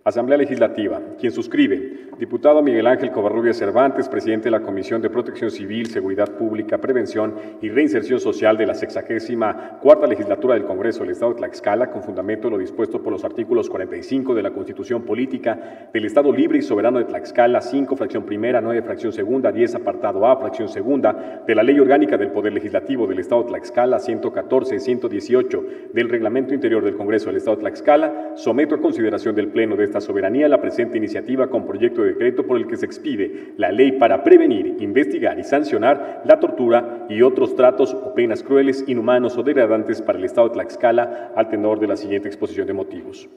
Asamblea Legislativa. Quien suscribe: diputado Miguel Ángel Covarrubias Cervantes, presidente de la Comisión de Protección Civil, Seguridad Pública, Prevención y Reinserción Social de la 64ª Legislatura del Congreso del Estado de Tlaxcala, con fundamento en lo dispuesto por los artículos 45 de la Constitución Política del Estado Libre y Soberano de Tlaxcala, 5, fracción primera, 9, fracción segunda, 10, apartado A, fracción segunda, de la Ley Orgánica del Poder Legislativo del Estado de Tlaxcala, 114, 118, del Reglamento Interior del Congreso del Estado de Tlaxcala, someto a consideración del Pleno de esta soberanía la presente iniciativa con proyecto de decreto por el que se expide la ley para prevenir, investigar y sancionar la tortura y otros tratos o penas crueles, inhumanos o degradantes para el Estado de Tlaxcala, al tenor de la siguiente exposición de motivos.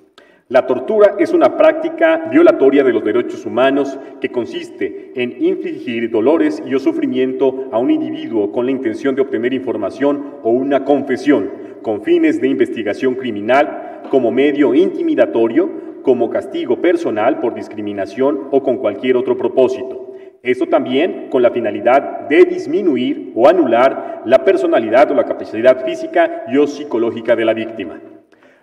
La tortura es una práctica violatoria de los derechos humanos que consiste en infligir dolores y o sufrimiento a un individuo con la intención de obtener información o una confesión con fines de investigación criminal, como medio intimidatorio, como castigo personal por discriminación o con cualquier otro propósito. Esto también con la finalidad de disminuir o anular la personalidad o la capacidad física y o psicológica de la víctima.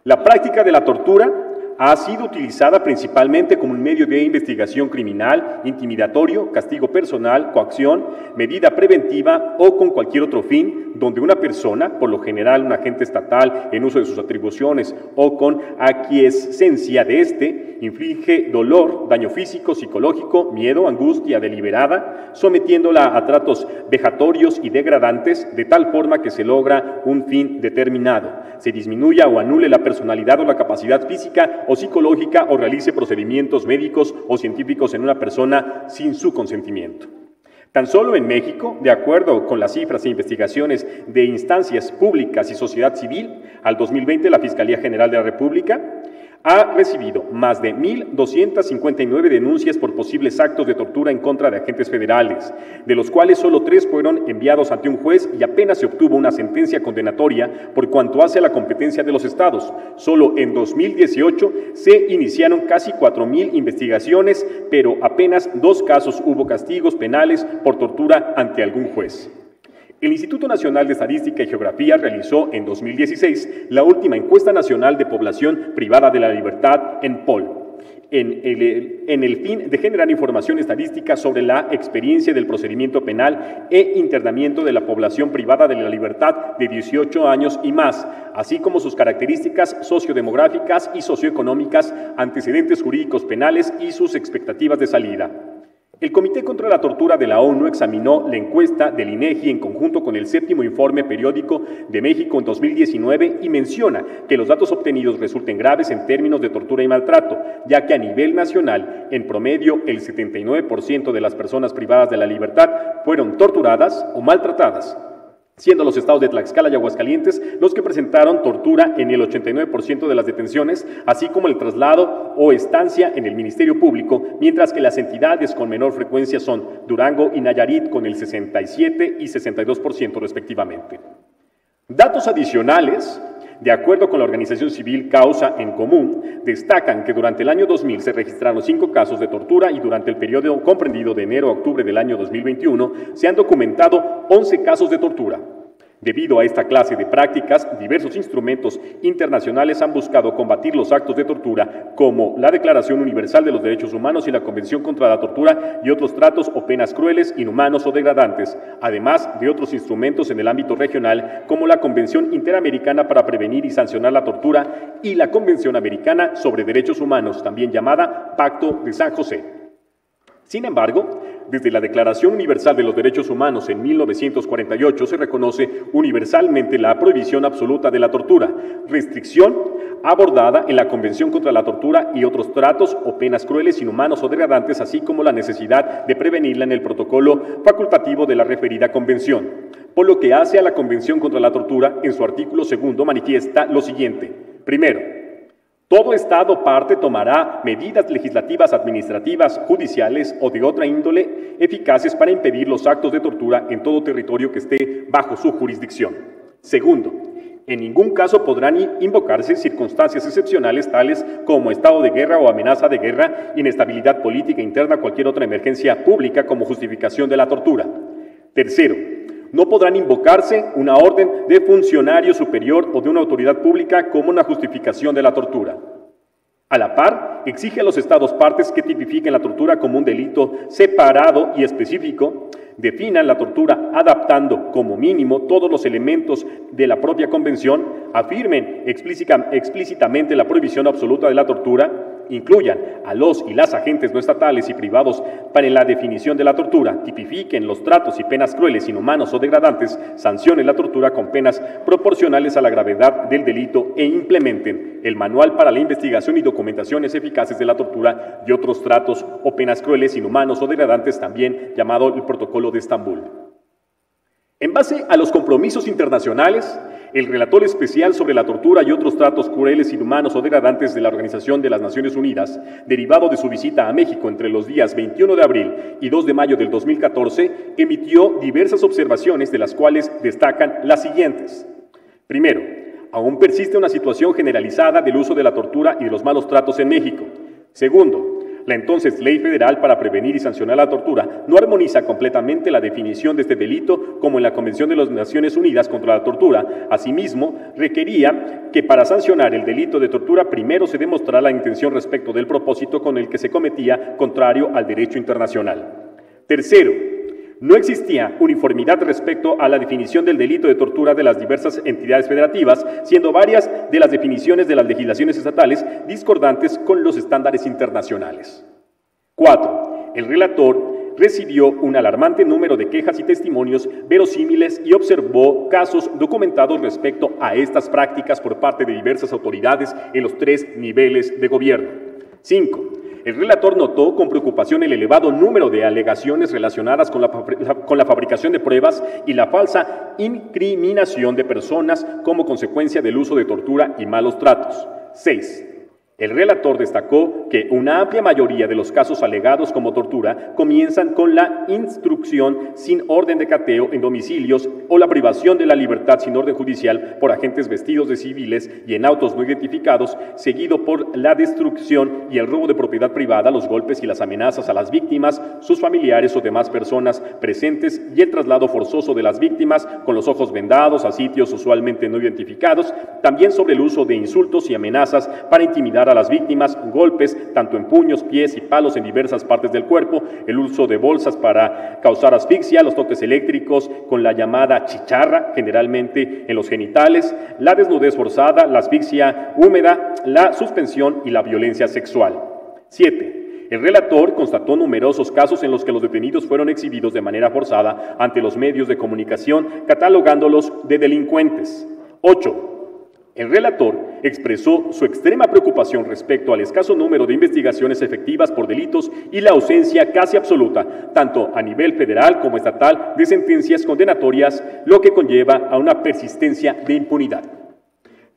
La práctica de la tortura ha sido utilizada principalmente como un medio de investigación criminal, intimidatorio, castigo personal, coacción, medida preventiva o con cualquier otro fin, donde una persona, por lo general un agente estatal en uso de sus atribuciones o con aquiescencia de éste, inflige dolor, daño físico, psicológico, miedo, angustia deliberada, sometiéndola a tratos vejatorios y degradantes de tal forma que se logra un fin determinado, se disminuya o anule la personalidad o la capacidad física o psicológica o realice procedimientos médicos o científicos en una persona sin su consentimiento. Tan solo en México, de acuerdo con las cifras e investigaciones de instancias públicas y sociedad civil, al 2020 la Fiscalía General de la República ha recibido más de 1,259 denuncias por posibles actos de tortura en contra de agentes federales, de los cuales solo 3 fueron enviados ante un juez y apenas se obtuvo una sentencia condenatoria por cuanto hace a la competencia de los estados. Solo en 2018 se iniciaron casi 4,000 investigaciones, pero apenas 2 casos hubo castigos penales por tortura ante algún juez. El Instituto Nacional de Estadística y Geografía realizó en 2016 la última encuesta nacional de población privada de la libertad en POL, en el fin de generar información estadística sobre la experiencia del procedimiento penal e internamiento de la población privada de la libertad de 18 años y más, así como sus características sociodemográficas y socioeconómicas, antecedentes jurídicos penales y sus expectativas de salida. El Comité contra la Tortura de la ONU examinó la encuesta del INEGI en conjunto con el 7º Informe Periódico de México en 2019 y menciona que los datos obtenidos resulten graves en términos de tortura y maltrato, ya que a nivel nacional, en promedio, el 79% de las personas privadas de la libertad fueron torturadas o maltratadas, siendo los estados de Tlaxcala y Aguascalientes los que presentaron tortura en el 89% de las detenciones, así como el traslado o estancia en el Ministerio Público, mientras que las entidades con menor frecuencia son Durango y Nayarit con el 67 y 62% respectivamente. Datos adicionales, de acuerdo con la organización civil Causa en Común, destacan que durante el año 2000 se registraron 5 casos de tortura y durante el periodo comprendido de enero a octubre del año 2021 se han documentado 11 casos de tortura. Debido a esta clase de prácticas, diversos instrumentos internacionales han buscado combatir los actos de tortura, como la Declaración Universal de los Derechos Humanos y la Convención contra la Tortura y otros tratos o penas crueles, inhumanos o degradantes, además de otros instrumentos en el ámbito regional, como la Convención Interamericana para Prevenir y Sancionar la Tortura y la Convención Americana sobre Derechos Humanos, también llamada Pacto de San José. Sin embargo, desde la Declaración Universal de los Derechos Humanos en 1948 se reconoce universalmente la prohibición absoluta de la tortura, restricción abordada en la Convención contra la Tortura y otros tratos o penas crueles, inhumanos o degradantes, así como la necesidad de prevenirla en el protocolo facultativo de la referida Convención. Por lo que hace a la Convención contra la Tortura, en su artículo 2 manifiesta lo siguiente. Primero, todo Estado parte tomará medidas legislativas, administrativas, judiciales o de otra índole eficaces para impedir los actos de tortura en todo territorio que esté bajo su jurisdicción. Segundo, en ningún caso podrán invocarse circunstancias excepcionales tales como estado de guerra o amenaza de guerra, inestabilidad política interna o cualquier otra emergencia pública como justificación de la tortura. Tercero, no podrán invocarse una orden de funcionario superior o de una autoridad pública como una justificación de la tortura. A la par, exige a los Estados partes que tipifiquen la tortura como un delito separado y específico, definan la tortura adaptando como mínimo todos los elementos de la propia Convención, afirmen explícitamente la prohibición absoluta de la tortura, incluyan a los y las agentes no estatales y privados para la definición de la tortura, tipifiquen los tratos y penas crueles, inhumanos o degradantes, sancionen la tortura con penas proporcionales a la gravedad del delito e implementen el manual para la investigación y documentaciones eficaces de la tortura y otros tratos o penas crueles, inhumanos o degradantes, también llamado el Protocolo de Estambul. En base a los compromisos internacionales, el relator especial sobre la tortura y otros tratos crueles, inhumanos o degradantes de la Organización de las Naciones Unidas, derivado de su visita a México entre los días 21 de abril y 2 de mayo del 2014, emitió diversas observaciones, de las cuales destacan las siguientes. Primero, aún persiste una situación generalizada del uso de la tortura y de los malos tratos en México. Segundo, la entonces Ley Federal para Prevenir y Sancionar la Tortura no armoniza completamente la definición de este delito como en la Convención de las Naciones Unidas contra la Tortura. Asimismo, requería que para sancionar el delito de tortura primero se demostrara la intención respecto del propósito con el que se cometía, contrario al derecho internacional. Tercero, no existía uniformidad respecto a la definición del delito de tortura de las diversas entidades federativas, siendo varias de las definiciones de las legislaciones estatales discordantes con los estándares internacionales. 4. El relator recibió un alarmante número de quejas y testimonios verosímiles y observó casos documentados respecto a estas prácticas por parte de diversas autoridades en los 3 niveles de gobierno. 5. El relator notó con preocupación el elevado número de alegaciones relacionadas con la fabricación de pruebas y la falsa incriminación de personas como consecuencia del uso de tortura y malos tratos. 6. El relator destacó que una amplia mayoría de los casos alegados como tortura comienzan con la instrucción sin orden de cateo en domicilios o la privación de la libertad sin orden judicial por agentes vestidos de civiles y en autos no identificados, seguido por la destrucción y el robo de propiedad privada, los golpes y las amenazas a las víctimas, sus familiares o demás personas presentes y el traslado forzoso de las víctimas con los ojos vendados a sitios usualmente no identificados, también sobre el uso de insultos y amenazas para intimidar a las víctimas, golpes tanto en puños, pies y palos en diversas partes del cuerpo, el uso de bolsas para causar asfixia, los toques eléctricos con la llamada chicharra, generalmente en los genitales, la desnudez forzada, la asfixia húmeda, la suspensión y la violencia sexual. 7. El relator constató numerosos casos en los que los detenidos fueron exhibidos de manera forzada ante los medios de comunicación, catalogándolos de delincuentes. 8. El relator expresó su extrema preocupación respecto al escaso número de investigaciones efectivas por delitos y la ausencia casi absoluta, tanto a nivel federal como estatal, de sentencias condenatorias, lo que conlleva a una persistencia de impunidad.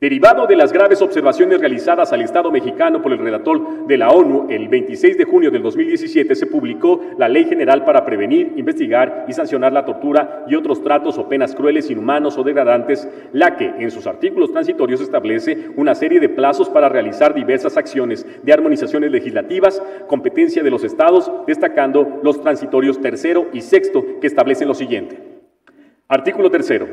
Derivado de las graves observaciones realizadas al Estado mexicano por el relator de la ONU, el 26 de junio del 2017 se publicó la Ley General para Prevenir, Investigar y Sancionar la Tortura y otros tratos o penas crueles, inhumanos o degradantes, la que en sus artículos transitorios establece una serie de plazos para realizar diversas acciones de armonizaciones legislativas, competencia de los estados, destacando los transitorios 3º y 6º que establecen lo siguiente. Artículo 3º.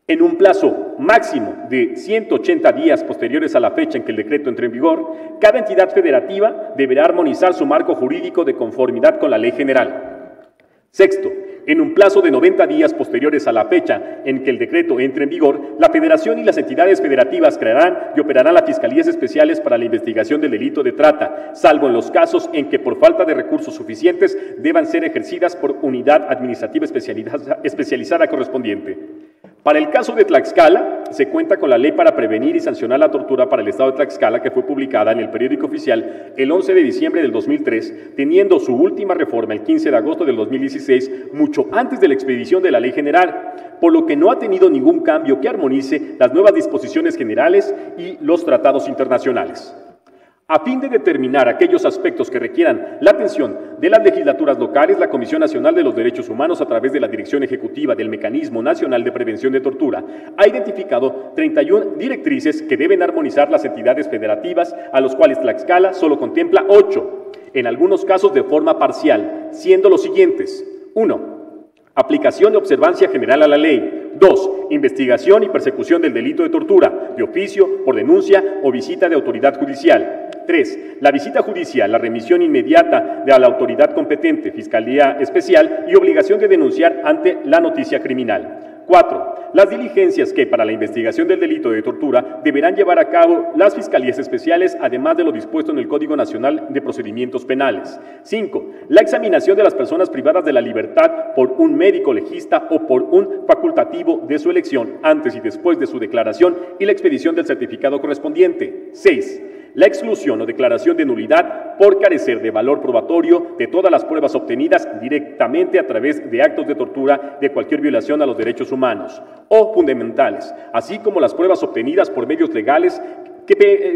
En un plazo máximo de 180 días posteriores a la fecha en que el decreto entre en vigor, cada entidad federativa deberá armonizar su marco jurídico de conformidad con la ley general. 6. En un plazo de 90 días posteriores a la fecha en que el decreto entre en vigor, la Federación y las entidades federativas crearán y operarán las fiscalías especiales para la investigación del delito de trata, salvo en los casos en que por falta de recursos suficientes deban ser ejercidas por unidad administrativa especializada correspondiente. Para el caso de Tlaxcala, se cuenta con la Ley para Prevenir y Sancionar la Tortura para el Estado de Tlaxcala, que fue publicada en el periódico oficial el 11 de diciembre del 2003, teniendo su última reforma el 15 de agosto del 2016, mucho antes de la expedición de la Ley General, por lo que no ha tenido ningún cambio que armonice las nuevas disposiciones generales y los tratados internacionales. A fin de determinar aquellos aspectos que requieran la atención de las legislaturas locales, la Comisión Nacional de los Derechos Humanos, a través de la Dirección Ejecutiva del Mecanismo Nacional de Prevención de Tortura, ha identificado 31 directrices que deben armonizar las entidades federativas, a los cuales Tlaxcala solo contempla 8, en algunos casos de forma parcial, siendo los siguientes: 1. Aplicación de observancia general a la ley. 2. Investigación y persecución del delito de tortura, de oficio, por denuncia o visita de autoridad judicial. 3. La visita judicial, la remisión inmediata de la autoridad competente, Fiscalía Especial, y obligación de denunciar ante la noticia criminal. 4. Las diligencias que para la investigación del delito de tortura deberán llevar a cabo las Fiscalías Especiales, además de lo dispuesto en el Código Nacional de Procedimientos Penales. 5. La examinación de las personas privadas de la libertad por un médico legista o por un facultativo de su elección, antes y después de su declaración, y la expedición del certificado correspondiente. 6. La exclusión o declaración de nulidad por carecer de valor probatorio de todas las pruebas obtenidas directamente a través de actos de tortura de cualquier violación a los derechos humanos o fundamentales, así como las pruebas obtenidas por medios legales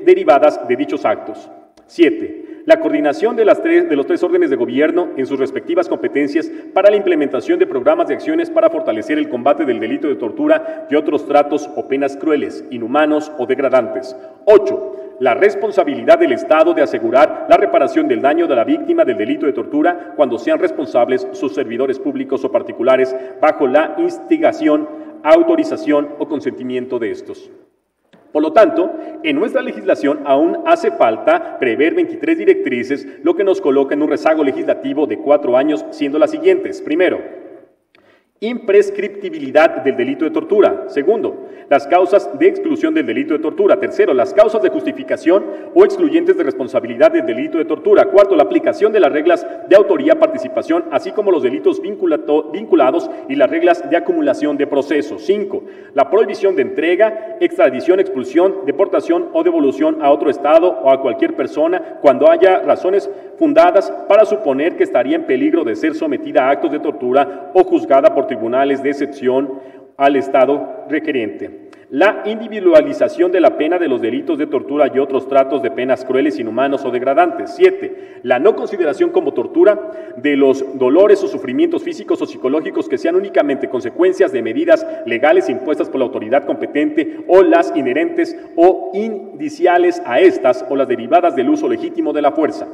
derivadas de dichos actos. 7. La coordinación de los tres órdenes de gobierno en sus respectivas competencias para la implementación de programas de acciones para fortalecer el combate del delito de tortura y otros tratos o penas crueles, inhumanos o degradantes. 8. La responsabilidad del Estado de asegurar la reparación del daño de la víctima del delito de tortura cuando sean responsables sus servidores públicos o particulares bajo la instigación, autorización o consentimiento de estos. Por lo tanto, en nuestra legislación aún hace falta prever 23 directrices, lo que nos coloca en un rezago legislativo de 4 años, siendo las siguientes. Primero, imprescriptibilidad del delito de tortura. Segundo, las causas de exclusión del delito de tortura. Tercero, las causas de justificación o excluyentes de responsabilidad del delito de tortura. Cuarto, la aplicación de las reglas de autoría, participación, así como los delitos vinculados y las reglas de acumulación de procesos. 5. La prohibición de entrega, extradición, expulsión, deportación o devolución a otro estado o a cualquier persona cuando haya razones fundadas para suponer que estaría en peligro de ser sometida a actos de tortura o juzgada por tribunales de excepción al Estado requeriente. La individualización de la pena de los delitos de tortura y otros tratos de penas crueles, inhumanos o degradantes. 7. La no consideración como tortura de los dolores o sufrimientos físicos o psicológicos que sean únicamente consecuencias de medidas legales impuestas por la autoridad competente o las inherentes o indiciales a estas o las derivadas del uso legítimo de la fuerza.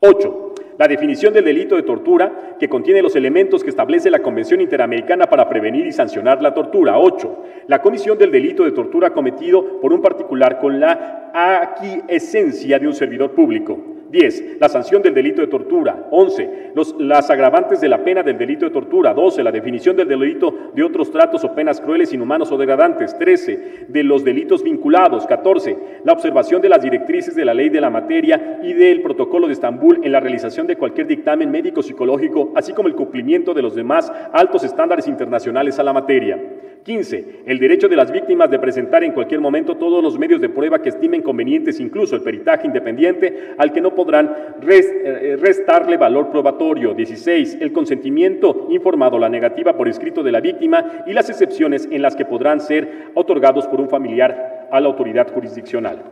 8. La definición del delito de tortura, que contiene los elementos que establece la Convención Interamericana para prevenir y sancionar la tortura. 8. La comisión del delito de tortura cometido por un particular con la aquiescencia de un servidor público. 10. La sanción del delito de tortura. 11. Las agravantes de la pena del delito de tortura. 12. La definición del delito de otros tratos o penas crueles, inhumanos o degradantes. 13. De los delitos vinculados. 14. La observación de las directrices de la ley de la materia y del protocolo de Estambul en la realización de cualquier dictamen médico-psicológico, así como el cumplimiento de los demás altos estándares internacionales a la materia. 15. El derecho de las víctimas de presentar en cualquier momento todos los medios de prueba que estimen convenientes, incluso el peritaje independiente, al que no podrán restarle valor probatorio. 16. El consentimiento informado, la negativa por escrito de la víctima y las excepciones en las que podrán ser otorgados por un familiar a la autoridad jurisdiccional.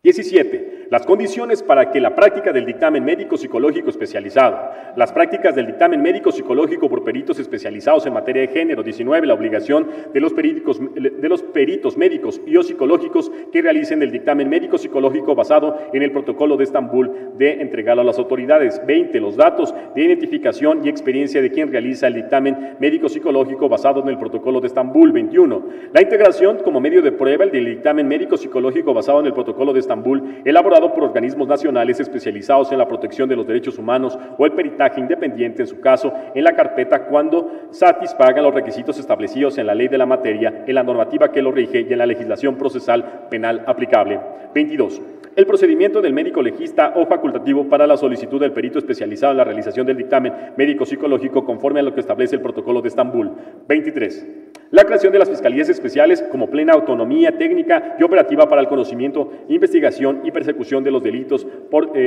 17. Las condiciones para que la práctica del dictamen médico-psicológico especializado, las prácticas del dictamen médico-psicológico por peritos especializados en materia de género. 19. La obligación de los peritos médicos y o psicológicos que realicen el dictamen médico-psicológico basado en el protocolo de Estambul de entregarlo a las autoridades. 20. Los datos de identificación y experiencia de quien realiza el dictamen médico-psicológico basado en el protocolo de Estambul. 21. La integración como medio de prueba del dictamen médico-psicológico basado en el protocolo de Estambul, elaborado por organismos nacionales especializados en la protección de los derechos humanos o el peritaje independiente, en su caso, en la carpeta cuando satisfagan los requisitos establecidos en la ley de la materia, en la normativa que lo rige y en la legislación procesal penal aplicable. 22. El procedimiento del médico legista o facultativo para la solicitud del perito especializado en la realización del dictamen médico-psicológico conforme a lo que establece el protocolo de Estambul. 23. La creación de las fiscalías especiales como plena autonomía técnica y operativa para el conocimiento, investigación y persecución de los delitos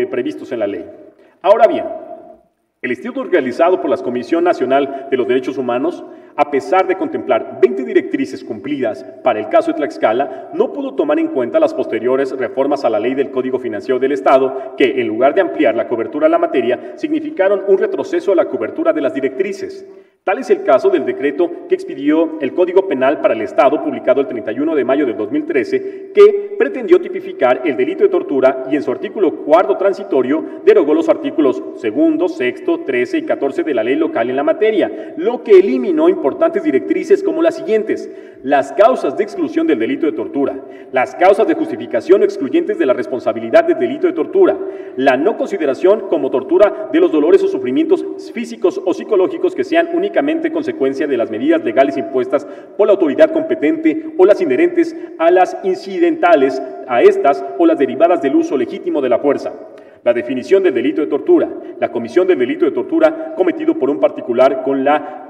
previstos en la ley. Ahora bien, el estudio realizado por la Comisión Nacional de los Derechos Humanos, a pesar de contemplar 20 directrices cumplidas para el caso de Tlaxcala, no pudo tomar en cuenta las posteriores reformas a la Ley del Código Financiero del Estado, que, en lugar de ampliar la cobertura a la materia, significaron un retroceso a la cobertura de las directrices. Tal es el caso del decreto que expidió el Código Penal para el Estado, publicado el 31 de mayo del 2013, que pretendió tipificar el delito de tortura y en su artículo 4 transitorio derogó los artículos 2, 6, 13 y 14 de la ley local en la materia, lo que eliminó importantes directrices como las siguientes: las causas de exclusión del delito de tortura, las causas de justificación o excluyentes de la responsabilidad del delito de tortura, la no consideración como tortura de los dolores o sufrimientos físicos o psicológicos que sean únicamente consecuencia de las medidas legales impuestas por la autoridad competente o las inherentes a las incidentales a estas o las derivadas del uso legítimo de la fuerza. La definición del delito de tortura, la comisión del delito de tortura cometido por un particular con la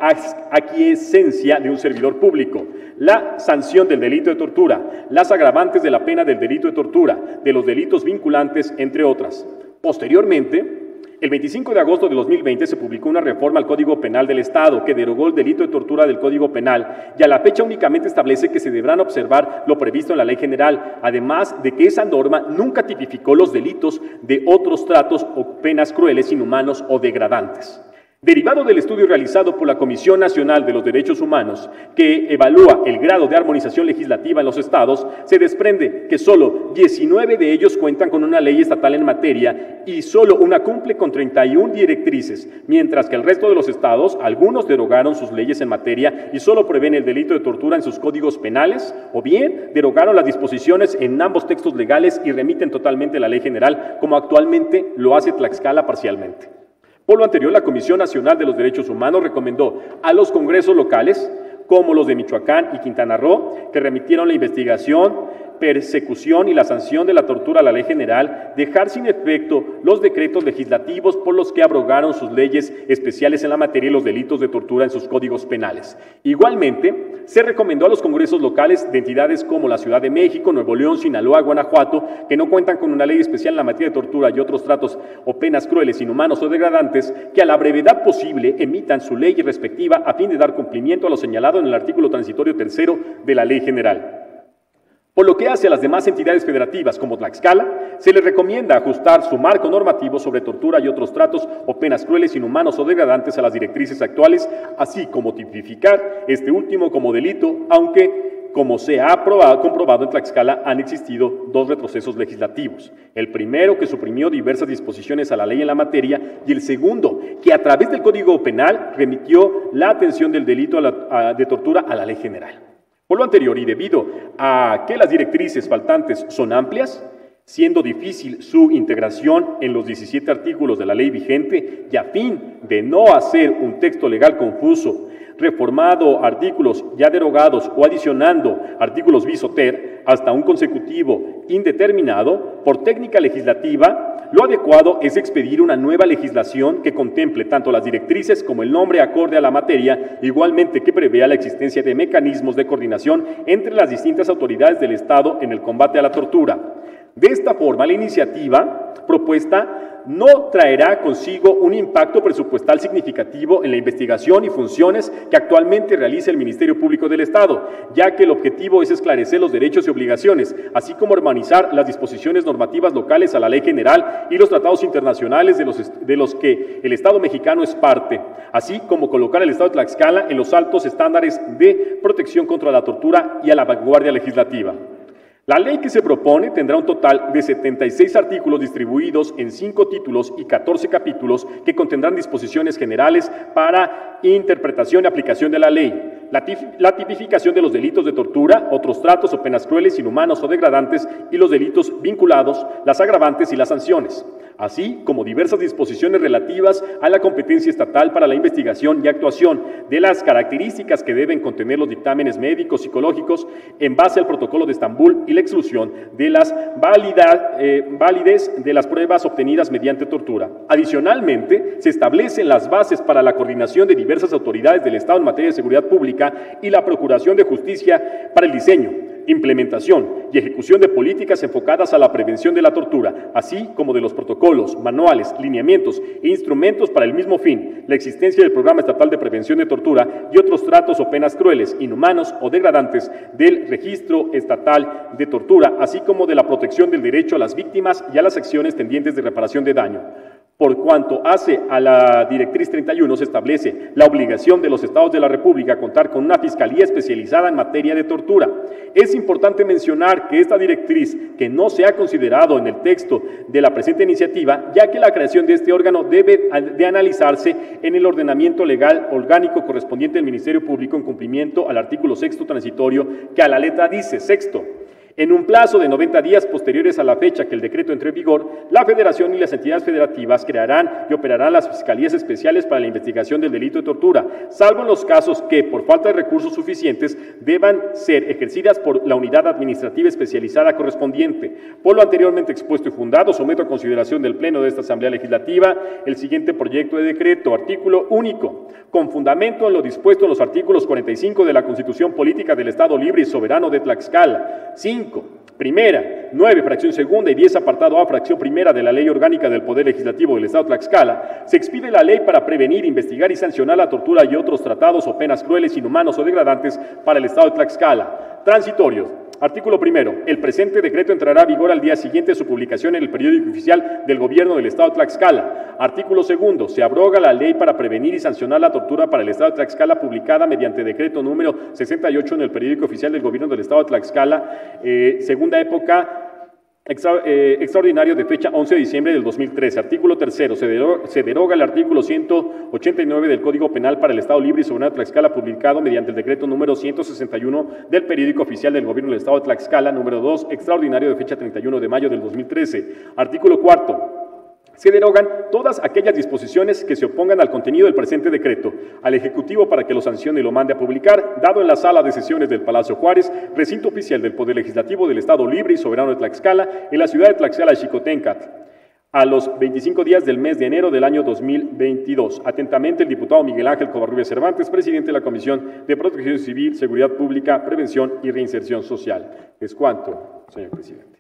aquiescencia de un servidor público, la sanción del delito de tortura, las agravantes de la pena del delito de tortura, de los delitos vinculantes, entre otras. Posteriormente, el 25 de agosto de 2020 se publicó una reforma al Código Penal del Estado que derogó el delito de tortura del Código Penal y a la fecha únicamente establece que se deberán observar lo previsto en la Ley General, además de que esa norma nunca tipificó los delitos de otros tratos o penas crueles, inhumanos o degradantes. Derivado del estudio realizado por la Comisión Nacional de los Derechos Humanos, que evalúa el grado de armonización legislativa en los estados, se desprende que solo 19 de ellos cuentan con una ley estatal en materia y solo una cumple con 31 directrices, mientras que el resto de los estados, algunos derogaron sus leyes en materia y solo prevén el delito de tortura en sus códigos penales, o bien derogaron las disposiciones en ambos textos legales y remiten totalmente la Ley General, como actualmente lo hace Tlaxcala parcialmente. Por lo anterior, la Comisión Nacional de los Derechos Humanos recomendó a los congresos locales, como los de Michoacán y Quintana Roo, que remitieron la investigación, persecución y la sanción de la tortura a la Ley General, dejar sin efecto los decretos legislativos por los que abrogaron sus leyes especiales en la materia y los delitos de tortura en sus códigos penales. Igualmente, se recomendó a los congresos locales de entidades como la Ciudad de México, Nuevo León, Sinaloa, Guanajuato, que no cuentan con una ley especial en la materia de tortura y otros tratos o penas crueles, inhumanos o degradantes, que a la brevedad posible emitan su ley respectiva a fin de dar cumplimiento a lo señalado en el artículo transitorio 3 de la Ley General. Por lo que hace a las demás entidades federativas como Tlaxcala, se les recomienda ajustar su marco normativo sobre tortura y otros tratos o penas crueles, inhumanos o degradantes a las directrices actuales, así como tipificar este último como delito, aunque, como se ha comprobado en Tlaxcala, han existido dos retrocesos legislativos. El primero, que suprimió diversas disposiciones a la ley en la materia, y el segundo, que a través del Código Penal remitió la atención del delito de tortura a la Ley General. Por lo anterior, y debido a que las directrices faltantes son amplias, siendo difícil su integración en los 17 artículos de la ley vigente, y a fin de no hacer un texto legal confuso, reformado artículos ya derogados o adicionando artículos bis o ter hasta un consecutivo indeterminado, por técnica legislativa, lo adecuado es expedir una nueva legislación que contemple tanto las directrices como el nombre acorde a la materia, igualmente que prevea la existencia de mecanismos de coordinación entre las distintas autoridades del Estado en el combate a la tortura. De esta forma, la iniciativa propuesta no traerá consigo un impacto presupuestal significativo en la investigación y funciones que actualmente realiza el Ministerio Público del Estado, ya que el objetivo es esclarecer los derechos y obligaciones, así como armonizar las disposiciones normativas locales a la Ley General y los tratados internacionales de los que el Estado mexicano es parte, así como colocar al Estado de Tlaxcala en los altos estándares de protección contra la tortura y a la vanguardia legislativa. La ley que se propone tendrá un total de 76 artículos distribuidos en 5 títulos y 14 capítulos que contendrán disposiciones generales para interpretación y aplicación de la ley, la tipificación de los delitos de tortura, otros tratos o penas crueles, inhumanos o degradantes y los delitos vinculados, las agravantes y las sanciones, así como diversas disposiciones relativas a la competencia estatal para la investigación y actuación, de las características que deben contener los dictámenes médicos psicológicos en base al Protocolo de Estambul y la exclusión de las validez de las pruebas obtenidas mediante tortura. Adicionalmente, se establecen las bases para la coordinación de diversas autoridades del Estado en materia de seguridad pública y la Procuración de Justicia para el diseño, implementación y ejecución de políticas enfocadas a la prevención de la tortura, así como de los protocolos, manuales, lineamientos e instrumentos para el mismo fin, la existencia del Programa Estatal de Prevención de Tortura y otros tratos o penas crueles, inhumanos o degradantes, del Registro Estatal de Tortura, así como de la protección del derecho a las víctimas y a las acciones tendientes de reparación de daño. Por cuanto hace a la directriz 31, se establece la obligación de los estados de la República a contar con una fiscalía especializada en materia de tortura. Es importante mencionar que esta directriz, que no se ha considerado en el texto de la presente iniciativa, ya que la creación de este órgano debe de analizarse en el ordenamiento legal orgánico correspondiente del Ministerio Público en cumplimiento al artículo 6º transitorio, que a la letra dice, sexto, en un plazo de 90 días posteriores a la fecha que el decreto entre en vigor, la Federación y las entidades federativas crearán y operarán las fiscalías especiales para la investigación del delito de tortura, salvo en los casos que, por falta de recursos suficientes, deban ser ejercidas por la unidad administrativa especializada correspondiente. Por lo anteriormente expuesto y fundado, someto a consideración del Pleno de esta Asamblea Legislativa el siguiente proyecto de decreto, artículo único, con fundamento en lo dispuesto en los artículos 45 de la Constitución Política del Estado Libre y Soberano de Tlaxcala, 5, primera, 9, fracción segunda y 10, apartado A, fracción primera de la Ley Orgánica del Poder Legislativo del Estado de Tlaxcala, se expide la ley para prevenir, investigar y sancionar la tortura y otros tratados o penas crueles, inhumanos o degradantes para el Estado de Tlaxcala. Transitorios. Artículo primero. El presente decreto entrará a vigor al día siguiente de su publicación en el periódico oficial del Gobierno del Estado de Tlaxcala. Artículo segundo. Se abroga la ley para prevenir y sancionar la tortura para el Estado de Tlaxcala, publicada mediante decreto número 68 en el periódico oficial del Gobierno del Estado de Tlaxcala, segunda época, extraordinario de fecha 11 de diciembre del 2013. Artículo tercero. Se deroga el artículo 189 del Código Penal para el Estado Libre y Soberano de Tlaxcala, publicado mediante el decreto número 161 del periódico oficial del Gobierno del Estado de Tlaxcala, número 2, extraordinario de fecha 31 de mayo del 2013. Artículo cuarto. Se derogan todas aquellas disposiciones que se opongan al contenido del presente decreto, al Ejecutivo para que lo sancione y lo mande a publicar, dado en la sala de sesiones del Palacio Juárez, recinto oficial del Poder Legislativo del Estado Libre y Soberano de Tlaxcala, en la ciudad de Tlaxcala, Xicoténcat, a los 25 días del mes de enero del año 2022. Atentamente, el diputado Miguel Ángel Covarrubias Cervantes, presidente de la Comisión de Protección Civil, Seguridad Pública, Prevención y Reinserción Social. Es cuanto, señor presidente.